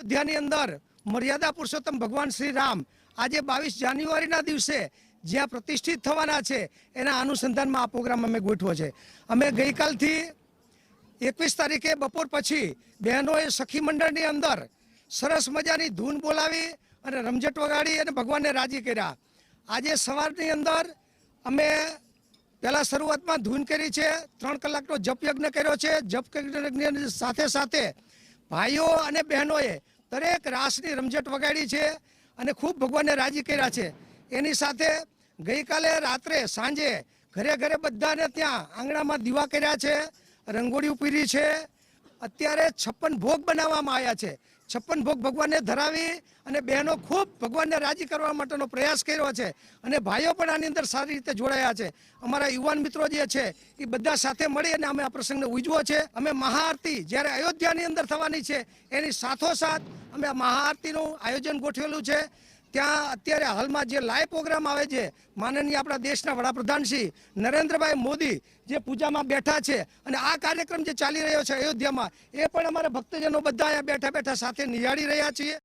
અયોધ્યાની અંદર મર્યાદા પુરુષોત્તમ ભગવાન શ્રી રામ આજે 22 જાન્યુઆરીના દિવસે જ્યાં પ્રતિષ્ઠિત થવાના છે એના અનુસંધાનમાં આ પ્રોગ્રામ અમે ગોઠવ્યો છે। અમે ગઈકાલથી 21 તારીખે બપોર પછી બહેનોએ સખી મંડળની અંદર સરસ મજાની ધૂન બોલાવી અને રમઝટ વગાડી અને ભગવાનને રાજી કર્યા। આજે સવારની અંદર અમે પહેલા શરૂઆતમાં ધૂન કરી છે, 3 કલાકનો જપ યજ્ઞ કર્યો છે। જપ યજ્ઞની સાથે સાથે ભાઈઓ અને બહેનોએ દરેક રાસની રમઝટ વગાડી છે અને ખૂબ ભગવાનને રાજી કર્યા છે। એની સાથે ગઈકાલે રાત્રે સાંજે ઘરે ઘરે બધાને ત્યાં આંગણામાં દીવા કર્યા છે, રંગોળી પૂરી છે। અત્યારે 56 ભોગ બનાવવામાં આવ્યા છે। 56 ભોગ ભગવાનને ધરાવી અને બહેનો ખૂબ ભગવાનને રાજી કરવા માટેનો પ્રયાસ કર્યો છે અને ભાઈઓ પણ આની અંદર સારી રીતે જોડાયા છે। અમારા યુવાન મિત્રો જે છે એ બધા સાથે મળી અને અમે આ પ્રસંગને ઉજવો છે। અમે મહાઆરતી જ્યારે અયોધ્યાની અંદર થવાની છે એની સાથોસાથ અમે આ મહાઆરતીનું આયોજન ગોઠવેલું છે। ત્યાં અત્યારે હાલમાં જે લાઈવ પ્રોગ્રામ આવે છે, માનનીય આપણા દેશના વડાપ્રધાન શ્રી નરેન્દ્રભાઈ મોદી જે પૂજામાં બેઠા છે અને આ કાર્યક્રમ જે ચાલી રહ્યો છે અયોધ્યામાં, એ પણ અમારા ભક્તજનો બધા અહીંયા બેઠા બેઠા સાથે નિહાળી રહ્યા છીએ।